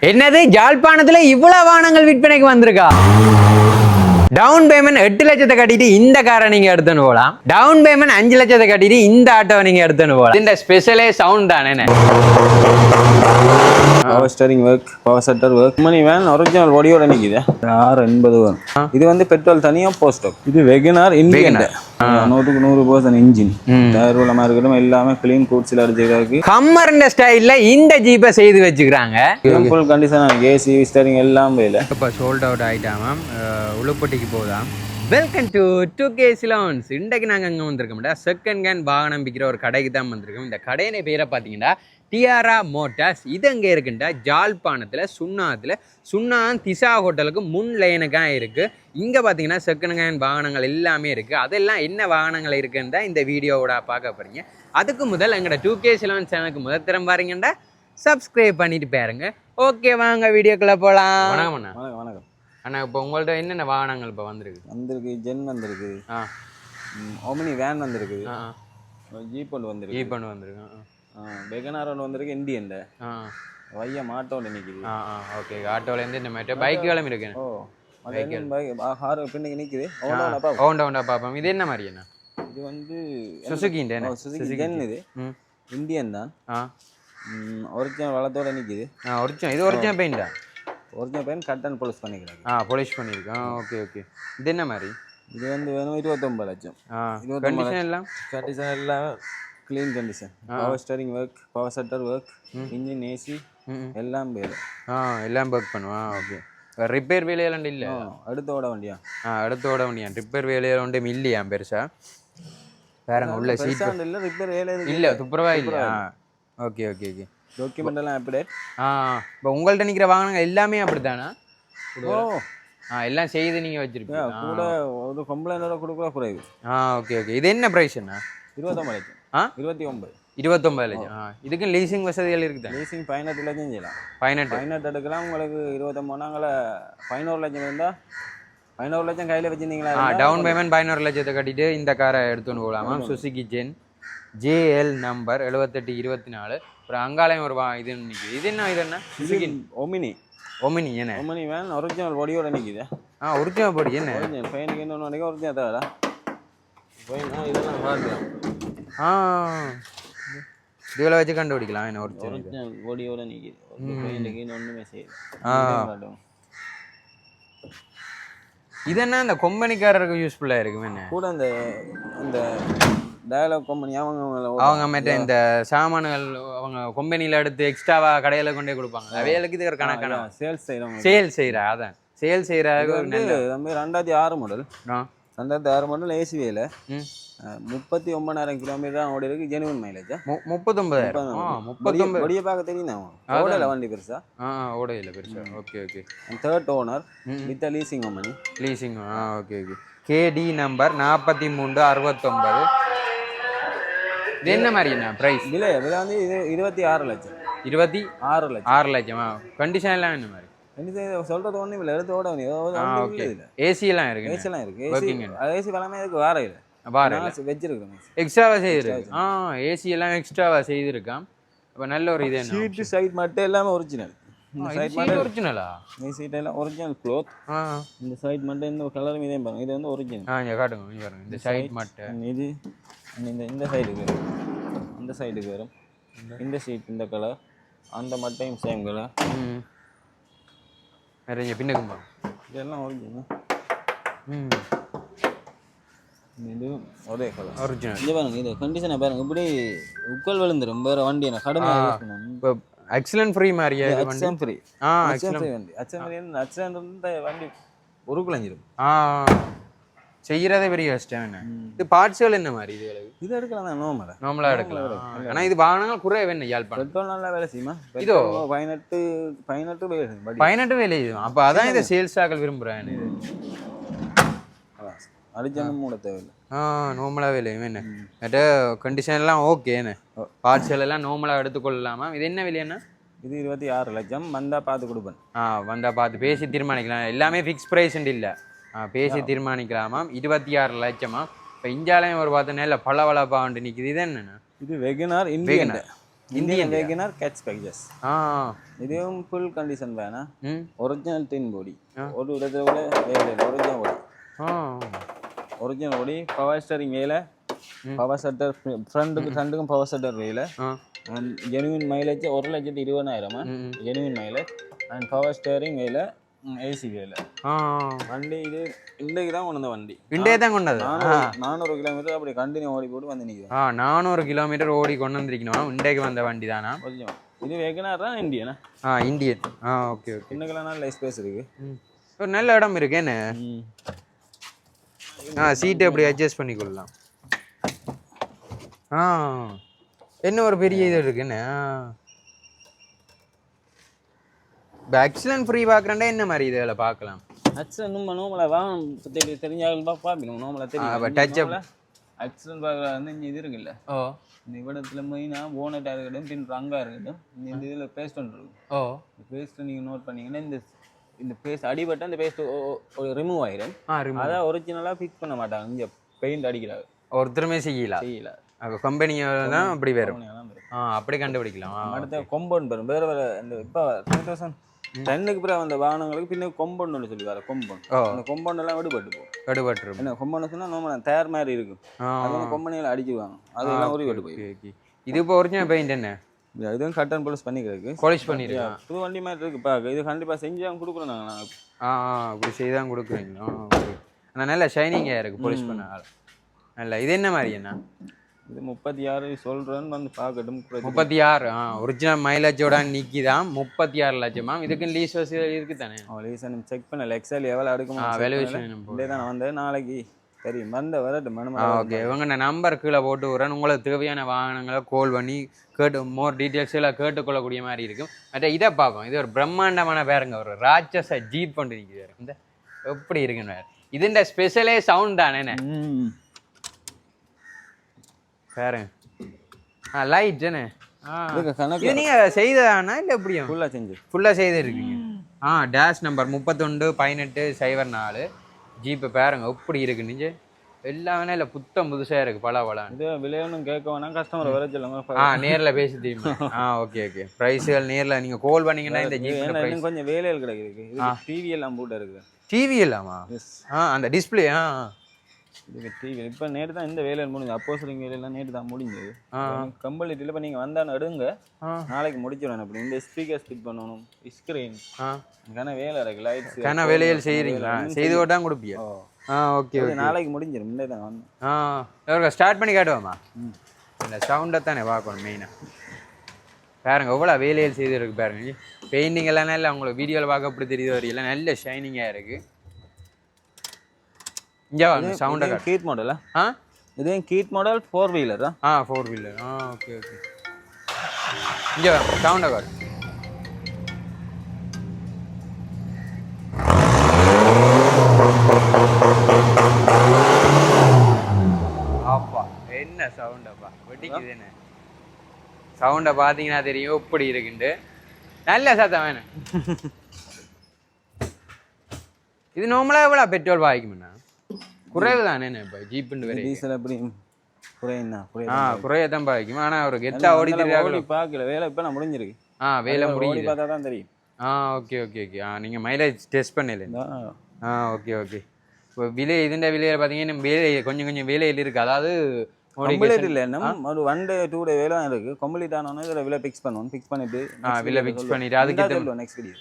என்னது யாழ்ப்பாணத்துல இவ்வளவு வாகனங்கள் விற்பனைக்கு வந்திருக்கா? டவுன் பேமெண்ட் 8 லட்சத்தை கட்டிட்டு இந்த காரை நீங்க எடுத்துன்னு போகலாம். டவுன் பேமெண்ட் 5 லட்சத்தை கட்டிட்டு இந்த ஆட்டோவை நீங்க எடுத்துன்னு போகலாம். இந்த ஸ்பெஷலே சவுண்ட் தானே. Power steering work, power shutter work. மணி வேன் ஒரிஜினல் ஒடியோட நிக்குது. 680 வரும். இது வந்து பெட்ரோல் தனியா போஸ்ட். இது வெகனார் இந்தியன் 100% இன்ஜின். டயர் உலமா இருக்கட்டும் எல்லாமே க்ளீன் கூட்ஸ்ல அடிச்சிருக்கு. ஹம்மர் ஸ்டைல்ல இந்த ஜீப்பை செய்து வச்சுக்கிறாங்க. ஃபுல் கண்டிஷன் ஏசி ஸ்டீரிங் எல்லாம் வேல. இப்ப சோல்ட் அவுட் ஆயிட்டாமாம். உளுப்பட்டிக்கு போதாம். Welcome to 2K Salons. இன்றைக்கு நாங்கள் அங்கே வந்திருக்கோம்டா செகண்ட் ஹேண்ட் வாகனம் விற்கிற ஒரு கடைக்கு தான் வந்திருக்கோம். இந்த கடையின பேரை பார்த்தீங்கன்னா டிஆரா மோட்டார்ஸ். இது அங்கே இருக்குண்டா ஜாழ்ப்பாணத்தில் சுண்ணான் திசா ஹோட்டலுக்கு முன் லைனுக்காக இருக்குது. இங்கே பார்த்தீங்கன்னா செகண்ட் ஹேண்ட் வாகனங்கள் எல்லாமே இருக்குது. அதெல்லாம் என்ன வாகனங்கள் இருக்குன்னு தான் இந்த வீடியோவோட பார்க்க போகிறீங்க. அதுக்கு முதல் எங்களோட 2K Salons சேனலுக்கு முதல் திறம் பாருங்கண்டா சப்ஸ்கிரைப் பண்ணிட்டு பாருங்க. ஓகே, வாங்க வீடியோக்குள்ளே போகலாம். வணக்கம் அண்ணா. வணக்கம் அண்ணா. இப்போ உங்கள்ட்ட என்னென்ன வாகனங்கள் இப்போ வந்திருக்கு? ஜென் வந்திருக்கு, ஓமினி வேன் வந்திருக்கு, ஜீப் ஒன்று வந்திருக்கு, வெகனார் ஒன்று வந்திருக்கு, இந்தியன் வைய மாட்டோட நிற்குது. ஓகே, ஆட்டோலேருந்து இந்த மாதிரி பைக்குகளும் இருக்கு. பின்னுக்கு நிற்குது. ஓண்டா பார்ப்போம். இது என்ன மாதிரி என்ன? இது வந்து சுசுகி ஜென். இது இந்தியன் தான். ஒரிஜினல் வளத்தோட நிற்குது. ஒரிஜினல். இது ஒரிஜினல் பெயிண்டா? Original paint cut and polish பண்ணிக்கிறாங்க. பாலிஷ் பண்ணியிருக்கேன். Okay okay. இது என்ன மாதிரி? இது வந்து வேணும் 29 லட்சம். கண்டிஷன் எல்லாம் clean condition. Power steering work, power shutter work, engine AC எல்லாம் பேர். எல்லாம் ஒர்க் பண்ணுவான். ஓகே. ரிப்பேர் வேலையெல்லாம் இல்லை? அடுத்தோட வண்டியா? அடுத்தோட வண்டியா? ரிப்பேர் வேலையெல்லாம் ஒன்றும் இல்லையா பெருசா? வேறங்க உள்ள சீட் இல்லை, ரிப்பேர் வேலை இல்லை, துப்புரவா இல்லை. Okay okay okay. டாக்குமெண்ட் எல்லாம் அப்டேட். இப்போ உங்கள்கிட்ட நிற்கிற வாகனங்கள் எல்லாமே அப்படித்தானா? எல்லாம் செய்து நீங்கள் வச்சிருப்பீங்க. கூட ஒரு கம்ப்ளைண்டோட கொடுக்குற குறைவு. Okay okay. இது என்ன ப்ரைஸ்ண்ணா? 29 லட்சம். 29 லட்சம். இதுக்கு லீசிங் வசதிகள் இருக்குதா? லீசிங் 18 லட்சம் செய்யலாம். 18 எடுக்கலாம். உங்களுக்கு 29 நாங்கள 11 லட்சம் இருந்தால் 11 லட்சம் கையில் வச்சுருந்தீங்களா? டவுன் பேமெண்ட் 11 லட்சத்தை கட்டிட்டு இந்த காரை எடுத்துன்னு போகலாமா? Suzuki Zen JL number 7824. அப்புறம் அங்காலயம் ஒரு இது நிற்கிது. இது என்ன? Suzuki Omni. என்ன? ஓமினி வேன் ஒரிஜினல் பாடியோட நிற்கிது. ஒரிஜினல் பாடி என்ன? ஒரிஜினல் ஃபைனுக்கு இன்னொன்று வரைக்கும் ஒரிஜினல் தவிர இதெல்லாம் பார்க்கலாம். இதுகளை வச்சு கண்டுபிடிக்கலாம். என்ன ஒரிஜினல் பாடியோட நிற்கிது. ஃபைனுக்கு இன்னொன்றுமே செய்யுது. இது என்ன இந்த கம்பெனிக்காரருக்கு யூஸ்ஃபுல்லாக இருக்குமே? என்ன கூட அந்த டயலாக் கம்பெனி அவங்க மற்ற இந்த சாமான்கள் அவங்க கம்பெனியில் எடுத்து எக்ஸ்ட்ராவா கடையில் கொண்டே கொடுப்பாங்க. அவைகளுக்கு இது கணக்கான சேல்ஸ் செய்கிறா. அதான் சேல்ஸ் செய்கிறாங்க. 2006 மாடல். 2006 மாடல் ஏசி வேலை. 39,000 கிலோமீட்டர் ஓடி இருக்கு. Genuine mileage 39,000. படிய பார்க்க தெரியும். ஓடல வண்டி பெருசா? ஓடையில பெருசா. Okay okay. Third owner with leasing company. Leasing. Okay okay. KD number 4369. இது என்ன மாதிரி என்ன ப்ரைஸ்? விலை வந்து 26 லட்சம். 26 லட்சமா? கண்டிஷன் எல்லாம் என்ன மாதிரி? சொல்றது ஒன்றும் இல்லை, எடுத்து ஓட ஏசி எல்லாம் இருக்கு. ஏசி எல்லாமே இருக்கு. வார இல்லை வச்சிருக்கோம். எக்ஸ்ட்ராவா செய்திருக்கு. ஏசி எல்லாம் எக்ஸ்ட்ராவா செய்திருக்கான். அப்போ நல்ல ஒரு இது. சீட்டு சைட் மட்டும் எல்லாமே ஒரிஜினல். ஒரிஜினலா? சீட் எல்லாம் ஒரிஜினல் க்ளோத். இந்த சைட் மட்டும் இந்த கலரும் இதே பாருங்க. இது வந்து ஒரிஜினல். காட்டுங்க. இந்த சைட் மட்டும் இது இந்த சைடுக்கு வரும். அந்த சைடுக்கு வரும். இந்த சீட் இந்த கலர், அந்த மட்டும் சேம் கலர். நிறைய பின்னுக்குமா? இதெல்லாம் ஒரிஜினல். இது ஒரே கலர் ஒரிஜினல். இது பாருங்க. இது கண்டிஷனை பாருங்க. இப்படி உக்கல் விழுந்துரும். வேற வண்டி என்ன கடுமையாக ஆக்சிடென்ட் ஃப்ரீ மாதிரியா? Accident free. ஆக்சிடென்ட் ஃப்ரீ வண்டி. ஆக்சிடென்ட் வந்து வண்டி ஒரு குழஞ்சிரும். செய்யறதே பெரிய கஷ்டம். என்ன இது பார்ட்ஸ்கள் என்ன மாதிரி? இது எடுக்கலாம் தான். நார்மலா எடுக்கலாம். ஆனா இது வாகனங்கள் குறைய என்ன? யாழ்ப்பாணம் பெட்ரோல் நல்லா வேலை செய்யுமா? இதோ 18 வேலை செய்யும். அப்ப அதான் இதை சேல்ஸ் ஆக்கள் விரும்புறேன். இது அடிச்சனும் மூட தேவையில்லை. நார்மலா வேலையும் என்ன மற்ற கண்டிஷன் எல்லாம் ஓகே. என்ன பார்ட்ஸ்கள் எல்லாம் நார்மலா எடுத்துக்கொள்ளலாமா? இது என்ன விலைன்னா? இது 26 லட்சம். வந்தா பார்த்து கொடுப்பேன். வந்தா பார்த்து பேசி தீர்மானிக்கலாம். எல்லாமே ஃபிக்ஸ் ப்ரைஸ் இல்லை. பேசி தீர்மானிக்கலாமா? 26 லட்சமா? இப்போ இந்தியாலையும் ஒரு பார்த்தோன்னா இல்லை பல வளப்பா வந்து நிற்குது. இது என்னென்னா? இது வெகனார் இந்தியன். இந்தியன் வேகனார் கேட்ச் பேக்கேஜஸ். ஆ இதுவும் ஃபுல் கண்டிஷன் வேணா, ம் ஒரிஜினல் டின் பாடி, ஒரு இடத்துல கூட வேலை ஒரிஜினல் பாடி, ஆ ஒரிஜினல் பாடி, பவர் ஸ்டரிங் வேலை, பவர் செட்டர் ஃப்ரண்ட்டுக்கும் பவர் செட்டர் வேலை, ஆ and genuine mileage 1,20,000 genuine mileage, and power steering வேலை, ஏசி வேலை. ஆ வண்டி இது இன்றைக்கு தான் கொண்டு வந்த வண்டி, இண்டே தான் கொண்டது. 400 கிலோமீட்டர் அப்படி கண்டினியூ ஓடி போட்டு வந்து நிற்குது. 400 கிலோமீட்டர் ஓடி கொண்டு வந்திருக்கணும். இண்டேக்கு வந்த வண்டி தானா? கொஞ்சம் இது வேகனார் தான் இந்தியனா? இந்தியன். Okay okay. இன்னைக்கெல்லாம் நல்ல ஸ்பேஸ் இருக்கு. ஒரு நல்ல இடம் இருக்கு என்ன? சீட்டு அப்படி அட்ஜஸ்ட் பண்ணிக்கொள்ளலாம். என்ன ஒரு பெரிய இது இருக்கு என்ன? ஆக்சிடென்ட் ஃப்ரீ பார்க்குறேன்டா என்ன மாதிரி இதில் பார்க்கலாம்? ஆக்சிடென்ட் நம்ம நோமலாக வாங்க தெரிஞ்சாலும் பார்ப்போம். நோமலாக தெரியும் டச் ஆக்சிடென்ட் பார்க்குறது வந்து இங்கே இது இருக்குல்ல. இந்த இடத்துல மெயினாக போனட்டாக இருக்கட்டும், பின் ரங்காக இருக்கட்டும், இந்த இதில் பேஸ்ட் ஒன்று இருக்கும். இந்த பேஸ்ட்டை நீங்கள் நோட் பண்ணிங்கன்னா இந்த பேஸ்ட் அடிபட்டால் இந்த பேஸ்ட் ரிமூவ் ஆயிடும். அதான் ஒரிஜினலாக ஃபிக்ஸ் பண்ண மாட்டாங்க. இங்கே பெயிண்ட் அடிக்கிறாங்க, ஒருத்தருமே செய்யல. கம்பெனியாக தான் அப்படி வரும். அப்படி கண்டுபிடிக்கலாம். அடுத்த கொம்பவுண்ட் வரும் வேறு வேறு. இந்த இப்போ 2010க்கு பிறகு அந்த வாகனங்களுக்கு பின்ன கொம்பவுண்ட் ஒன்று சொல்லி வர கொம்பவுண்ட். அந்த கொம்பவுண்ட் எல்லாம் எடுபட்டுரும். என்ன கொம்பவுண்ட் சொன்னால் நம்ம டயர் மாதிரி இருக்கும், அது வந்து கொம்பனியில் அடிச்சுவாங்க, அதெல்லாம் உருவிட்டு போய். இது இப்போ ஒரிஜினல் பெயிண்ட் என்ன? இதுவும் கட் அண்ட் பாலிஷ் பண்ணிக்கிறதுக்கு பாலிஷ் பண்ணிருக்கேன். புது வண்டி மாதிரி இருக்கு பார்க்க. இது கண்டிப்பாக செஞ்சு தான் கொடுக்குறோம் நாங்கள். அப்படி செய்து தான் கொடுக்குறீங்களா? ஆனால் நல்லா ஷைனிங்காக இருக்குது பாலிஷ் பண்ண ஆள். நல்ல இது என்ன மாதிரி என்ன? இது 36 சொல்கிறேன்னு வந்து பார்க்கட்டும். 36 ஒரிஜினல் மைலேஜோட நிற்கி தான் 36 லட்சமா. இதுக்கு லீஸ் வசதி இருக்குது தானே? லீஸ் செக் பண்ணல. எக்ஸல் எவ்வளோ எடுக்குமா வேல்யூவேஷன் இதே தான் வந்து நாளைக்கு தெரியும். வரட்டும். ஓகே, இவங்க நம்பர் கீழே போட்டு விட்றேன். உங்களுக்கு தேவையான வாகனங்களை கால் பண்ணி மோர் டீட்டெயில்ஸ் எல்லாம் கேட்டுக்கொள்ளக்கூடிய மாதிரி இருக்கும். மற்ற இதை பார்ப்போம். இது ஒரு பிரம்மாண்டமான பேருங்க, ஒரு ராட்சச ஜீப் கொண்டு நிற்கிது. இந்த எப்படி இருக்குன்னு வேறு. இதுண்ட ஸ்பெஷலே சவுண்ட் தானே பாருங்க. லைட் தானே இது நீங்க செய்ததானா இல்லை எப்படியும்? ஃபுல்லாக செய்திருக்கீங்க. டேஷ் நம்பர் 311804 ஜீப்பு பாருங்க எப்படி இருக்கு. நீங்க எல்லாமே இல்லை புத்தம் புதுசாக இருக்கு. பல இது விலையொன்னும் கேட்க வேணாம், கஸ்டமர் வர சொல்லுங்க. நேரில் பேசி தெரியுமா? Okay okay. ப்ரைஸுகள் நேரில் நீங்கள் கால் பண்ணீங்கன்னா இந்த ஜீப் கொஞ்சம் வேலைகள் கிடைக்குது. டிவி எல்லாம் போட்டு இருக்குது. டிவி இல்லாமா? அந்த டிஸ்பிளே இது டிவி இப்போ நேற்று தான் இந்த வேலையில் முடிஞ்சு. அப்போசிங் வேலையெல்லாம் நேற்று தான் முடிஞ்சது. கம்பளிட்டில் இப்போ நீங்கள் வந்தாலும் எடுங்க, நாளைக்கு முடிச்சிடணும். அப்படி இந்த ஸ்பீக்கர் ஃபிட் பண்ணணும், ஸ்க்ரீன் வேலை இருக்கு, லைட்ஸ் வேலையில் செய்கிறீங்களா? செய்து தான் கொடுப்பியா? Okay okay. நாளைக்கு முடிஞ்சிடும். முன்னே தான் வந்தேன். ஸ்டார்ட் பண்ணி காட்டுவோமா? இந்த சவுண்டை தானே பார்க்கணும் மெயினாக. பாருங்க எவ்வளோ வேலையில் செய்திருக்கு பாருங்க. பெயிண்டிங் எல்லாம் இல்லை, உங்களுக்கு வீடியோவில் பார்க்க அப்படி தெரியுது வரையில நல்ல ஷைனிங்காக இருக்குது. இங்கே வாங்க சவுண்டை கீட் மாடலா? இது கீட் மாடல் 4 வீலரா? 4 வீலர். Okay okay. இங்கே வாங்க சவுண்டை காட்டு. அப்பா என்ன சவுண்டப்பா வெட்டிக்குது. என்ன சவுண்டை பார்த்தீங்கன்னா தெரியும் எப்படி இருக்குண்டு. நல்ல சத்தம் வேணும். இது நார்மலாக எவ்வளோ பெட்ரோல் பாய்க்கும்ண்ணா? குறைவு தானே இப்போ ஜீப்புன்னு வேறு. டீசல் எப்படி குறையதான் பாய்க்கும். ஆனால் ஒரு கெத்தா ஓடி தெரியாது பார்க்கல. வேலை இப்போ நான் முடிஞ்சிருக்கு. வேலை முடிஞ்சு பார்த்தா தான் தெரியும். Okay okay okay. நீங்கள் மைலேஜ் டெஸ்ட் பண்ணல? Okay okay. இப்போ விலை இதுண்ட விலையில் பார்த்தீங்கன்னா வேலை கொஞ்சம் வேலையில் இருக்குது. அதாவது கம்ப்ளீட் இல்லை, நம்ம ஒரு 1 day 2 day வேலை தான் இருக்குது. கம்ப்ளீட் ஆனோன்னு இதில் விலை ஃபிக்ஸ் பண்ணுவோம். ஃபிக்ஸ் பண்ணிவிட்டு விலை ஃபிக்ஸ் பண்ணிவிட்டு அதுக்கு நெக்ஸ்ட் வீடியோ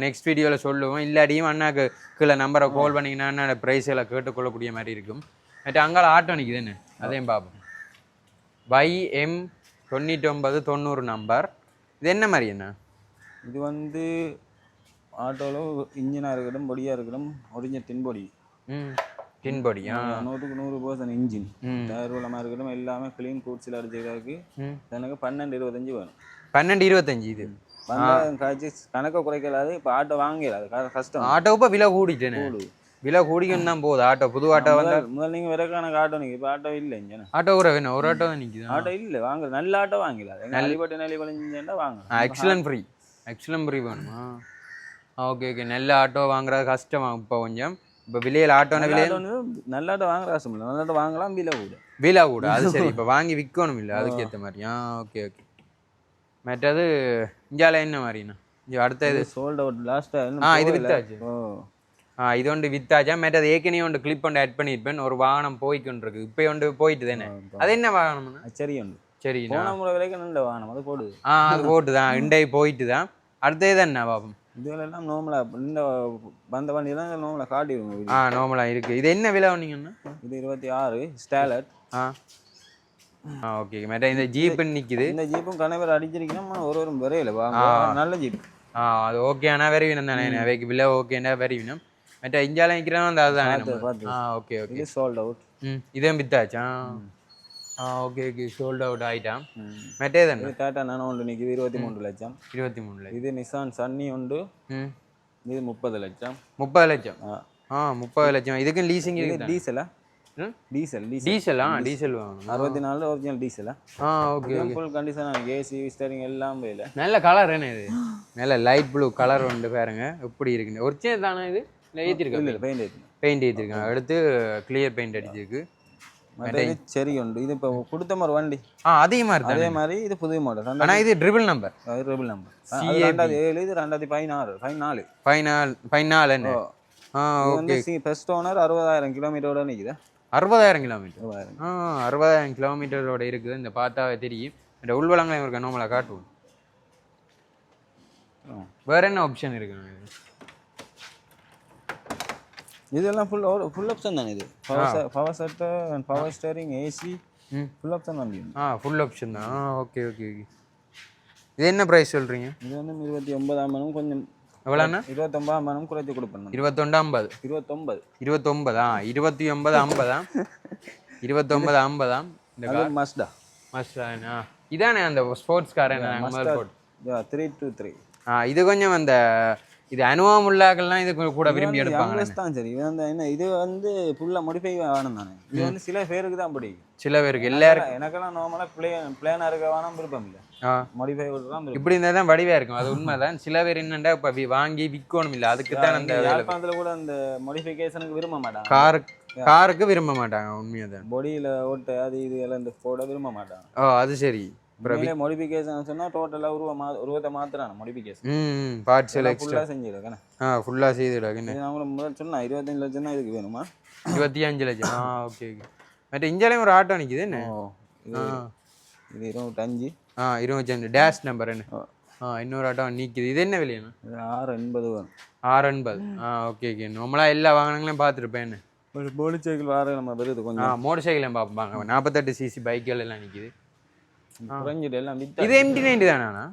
நெக்ஸ்ட் வீடியோவில் சொல்லுவோம். இல்லாட்டியும் அண்ணாக்கு கீழே நம்பரை கால் பண்ணிங்கன்னா ப்ரைஸ் எல்லாம் கேட்டுக்கொள்ளக்கூடிய மாதிரி இருக்கும். மற்ற அங்கே ஆட்டோ நிற்குது என்ன அதையும் பார்ப்போம். YM 9990 number. இது என்ன மாதிரி என்ன? இது வந்து ஆட்டோவில் இன்ஜினாக இருக்கட்டும், பொடியாக இருக்கட்டும், ஒரிஜினல் டின் பொடி. டின் பொடி 100% இன்ஜின். டயர் வளமாக இருக்கட்டும், எல்லாமே க்ளீன் கூட்ஸில் அடிச்சிருக்கு. எனக்கு 1225 வேணும். 1225 இது கணக்கை குறைக்கலாது. இப்போ ஆட்டோ வாங்கலாது, கஷ்டம். ஆட்டோ இப்போ விலை கூடிட்டேன்னு விலை கூடிக்கும் தான் போகுது. ஆட்டோ புது ஆட்டோ வந்து முதல்ல நீங்கள் வேற கணக்கு ஆட்டோ நிற்கும். இப்போ ஆட்டோ இல்லை இங்கே. ஆட்டோ கூட வேணும், ஒரு ஆட்டோ தான் நிற்குது. ஆட்டோ இல்லை வாங்க, நல்ல ஆட்டோ வாங்கலாது. நல்ல வாங்க. எக்ஸலன்ட் ஃப்ரீ வேணுமா? Okay okay. நல்ல ஆட்டோ வாங்குறது கஷ்டம் இப்போ கொஞ்சம். இப்போ விலையில் ஆட்டோன விலை நல்ல ஆட்டோ வாங்குற கஷ்டம் இல்லை. நல்ல ஆட்டோ வாங்கலாம், விலை கூட அது சரி. இப்போ வாங்கி விற்கணும் இல்லை அதுக்கேற்ற மாதிரி. Okay okay. மற்றது இந்தியாவில் என்ன மாதிரிண்ணா இங்கே அடுத்த இது சோல்ட் அவுட் லாஸ்ட்டாக இது வித்தாச்சு இது ஒன்று வித்தாச்சா மற்றது ஏற்கனவே ஒன்று கிளிப் ஒன்று ஆட் பண்ணியிருப்பேன் ஒரு வாகனம் போய்க்கொண்டிருக்கு இப்போ ஒன்று போயிட்டு தானே அது என்ன வாகனம்னா சரி உண்டு சரி போன முறை வரைக்கும் நல்ல வாகனம் அது போடுது அது போட்டு தான் இண்டை போயிட்டு தான் அடுத்தது என்ன பாப்போம் இதுவெல்லாம் நார்மலாக இந்த வந்த வண்டியெல்லாம் நார்மலாக காட்டிடுவோம் நார்மலாக இருக்குது இது என்ன விலை வந்தீங்கன்னா இது 26 ஸ்டாலட் ஓகே மேடம் இந்த ஜீப்பு நிற்கிது இந்த ஜீப்பும் கணவர் அடிச்சிருக்கீங்கன்னா ஒரு வரையில நல்ல ஜீப் அது ஓகே ஆனால் வெரி வேணும் தானே அவைக்கு விலை ஓகேன்னா வெரி வேணும் மற்ற இந்தியாவில் நிற்கிறோம் அந்த அதுதான் ஓகே ஓகே சோல்ட் அவுட் இதே வித்தாச்சா ஓகே ஓகே சோல்ட் அவுட் ஆகிட்டான் மற்றே தானே டாட்டா நானோ ஒன்று நிற்கிது 23 லட்சம் 23 லட்சம் இது நிசான் சன்னி உண்டு இது 30 லட்சம் 30 லட்சம் 30 லட்சம் இதுக்கு லீசிங் இது டீசலா டீசல் டீசல் வாங்கணும் 64 ஒரிஜினல் டீசலா okay full condition AC steering எல்லாம் வேலை நல்ல கலர் என்ன இது நல்ல லைட் ப்ளூ கலர் வந்து பாருங்க எப்படி இருக்குன்னு ஒரிஜினல் தானே இது இல்லை ஏற்றிருக்கேன் பெயிண்ட் ஏற்றிருக்கேன் அடுத்து கிளியர் பெயிண்ட் அடிச்சிருக்கு சரி உண்டு இது இப்போ கொடுத்த மாதிரி வண்டி அதே மாதிரி இது புதிய மாடல் ஆனால் இது ட்ரிபிள் நம்பர் 2007 இது 2016 14 என்ன ஓகே ஃபர்ஸ்ட் ஓனர் 60,000 கிலோமீட்டரோட நிக்குது 60,000 கிலோமீட்டர் 60,000 கிலோமீட்டரோட இருக்குது இந்த பார்த்தா தெரியும் இந்த உள்வளங்களை இருக்க நார்மலாக காட்டுவோம் வேற என்ன ஆப்ஷன் இருக்கு இதெல்லாம் ஃபுல் ஆப்ஷன் தானே இது power set and power steering AC full option வண்டி ஃபுல் ஆப்ஷன் தான் ஓகே ஓகே ஓகே இது என்ன ப்ரைஸ் சொல்கிறீங்க இது வந்து 29,000 கொஞ்சம் எவ்வளோண்ணா 29,000 குறைச்சி கொடுப்பேன் 21,50 29 29,50 இந்த மஸ்டா இதானே அந்த ஸ்போர்ட்ஸ் கார் என்ன 323 இது கொஞ்சம் அந்த இது அனுபவம் உள்ளாக்கள்லாம் இது கூட விரும்பி எடுப்பாங்க தான் சரி என்ன இது வந்து ஃபுல்லாக மோடிஃபை ஆகணும் தானே இது வந்து சில பேருக்கு தான் பிடிக்கும் சில பேருக்கு எல்லாருக்கும் எனக்கெல்லாம் நார்மலாக பிளேனாக இருக்க வேணாம் விருப்பம் இல்லை மோடிஃபை தான் இப்படி இருந்தால் தான் வடிவாக இருக்கும் அது உண்மைதான் சில பேர் என்னண்டா இப்போ வாங்கி விற்கணும் இல்லை அதுக்கு தான் அந்த யாழ்ப்பாணத்தில் கூட அந்த மோடிஃபிகேஷனுக்கு விரும்ப மாட்டாங்க காருக்கு விரும்ப மாட்டாங்க உண்மையாக தான் பொடியில் ஓட்டு அது இது எல்லாம் இந்த போட விரும்ப மாட்டாங்க அது சரி மோடிஃபிகேஷன் சொன்னா டோட்டலா உருவத்தை மாத்துறாங்க மோடிஃபிகேஷன் பார்ட்ஸ் எல்லாம் ஃபுல்லா செஞ்சிருக்கேன் ஃபுல்லா செய்துடுறேன் நான் முதல்ல சொன்னா 25 லட்சம் தான் இதுக்கு வேணுமா 25 லட்சம் ஓகே ஓகே மற்ற இந்தியாலையும் ஒரு ஆட்டோ நிக்குது என்ன இது 25 25 டேஷ் நம்பர் என்ன இன்னொரு ஆட்டோ நிக்குது இது என்ன விலையா 680 வரும் 680 ஓகே ஓகே நம்மளா எல்லா வாகனங்களையும் பார்த்துருப்பேன் என்ன ஒரு மோட்டர் சைக்கிள் வார நம்ம வருது கொஞ்சம் மோட்டர் சைக்கிளையும் பார்ப்பாங்க 48 சிசி பைக்குகள் எல்லாம் நிக்குது எல்லாம் இது MT-90 தானா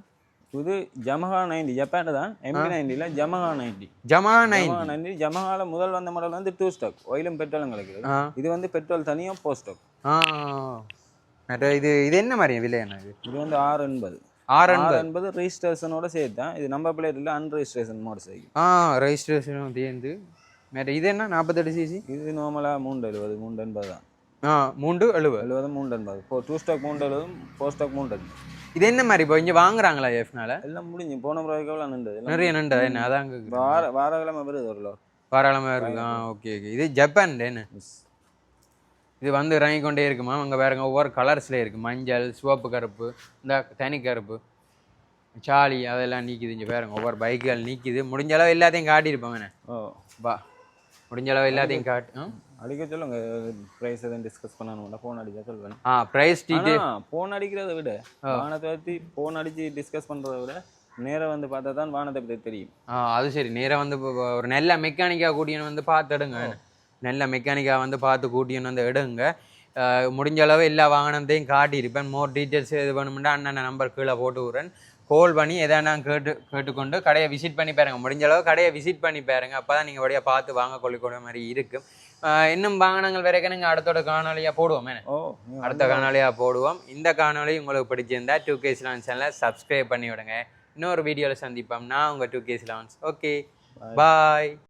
இது Yamaha 90 ஜப்பான் தான் MT-90 இல்ல Yamaha 90 Yamaha முதல் வந்த மாடல் வந்து 2 ஸ்டாக் ஆயிலும் பெட்ரோலும் கிடைக்குது இது வந்து பெட்ரோல் தனியா போஸ்ட் ஸ்டாக் இது என்ன மாதிரி விலை என்ன இது வந்து 680 ரெஜிஸ்ட்ரேஷனோட சேர்த்தா இது நம்பர் பிளேட் இல்ல அன்ரெஜிஸ்ட்ரேஷன் மோட்டர் சைக்கிள் ரெஜிஸ்ட்ரேஷன் தேர்ந்து இது என்ன 48 சிசி இது நார்மலா 380 தான் 370 2 ஸ்டாக் 370 4 ஸ்டாக் 380 இது என்ன மாதிரி இப்போ இங்கே வாங்குறாங்களா எஃப்னால எல்லாம் முடிஞ்சு போன பிறகு நின்றது நிறைய நின்றது என்ன அதான் வாரக்கிழமை வருது ஒரு வாரக்கிழமை இருக்கு ஓகே ஓகே இது ஜப்பான் என்ன இது வந்து இறங்கி கொண்டே இருக்குமா அங்கே வேறுங்க ஒவ்வொரு கலர்ஸ்லேயே இருக்குது மஞ்சள் சிவப்பு கருப்பு இந்த தனி கருப்பு சாலி அதெல்லாம் நீக்குது இங்கே வேறுங்க ஒவ்வொரு பைக்குகள் நீக்குது முடிஞ்ச அளவு எல்லாத்தையும் காட்டியிருப்பாங்கண்ணே வா முடிஞ்ச அளவு எல்லாத்தையும் காட்டு அடிக்க சொல்லுங்க பிரைஸ் எதுவும் டிஸ்கஸ் பண்ணணும்னா ஃபோன் அடிச்சா சொல்லுவேன் பிரைஸ் டீடைல் ஃபோன் அடிக்கிறத விட வாகனத்தை பற்றி ஃபோன் அடிச்சு டிஸ்கஸ் பண்ணுறத விட நேராக வந்து பார்த்தா தான் வாகனத்தை பற்றி தெரியும் அது சரி நேராக வந்து ஒரு நல்ல மெக்கானிக்காக கூட்டியன்னு வந்து பார்த்து எடுங்க நல்ல மெக்கானிக்காக வந்து பார்த்து கூட்டியன்னு வந்து எடுங்க முடிஞ்ச அளவு எல்லா வாகனத்தையும் காட்டியிருப்பேன் மோர் டீட்டெயில்ஸ் எது வேணும்னா அண்ணன் நம்பர் கீழே போட்டு விட்றேன் கால் பண்ணி எதனா கேட்டுக்கொண்டு கடையை விசிட் பண்ணி பாருங்க முடிஞ்ச அளவு கடையை விசிட் பண்ணி பாருங்க அப்போ தான் நீங்கள் வழியாக பார்த்து வாங்க கொள்ளிக்கூட மாதிரி இருக்கும் இன்னும் வாகனங்கள் வரைக்கும் நீங்கள் அடுத்தோட காணொலியாக போடுவோம் அடுத்த காணொலியாக போடுவோம் இந்த காணொலி உங்களுக்கு பிடிச்சிருந்தா 2K Salons சேனலை சப்ஸ்கிரைப் பண்ணி விடுங்க இன்னொரு வீடியோவில் சந்திப்போம் நான் உங்கள் 2K Salons ஓகே பாய்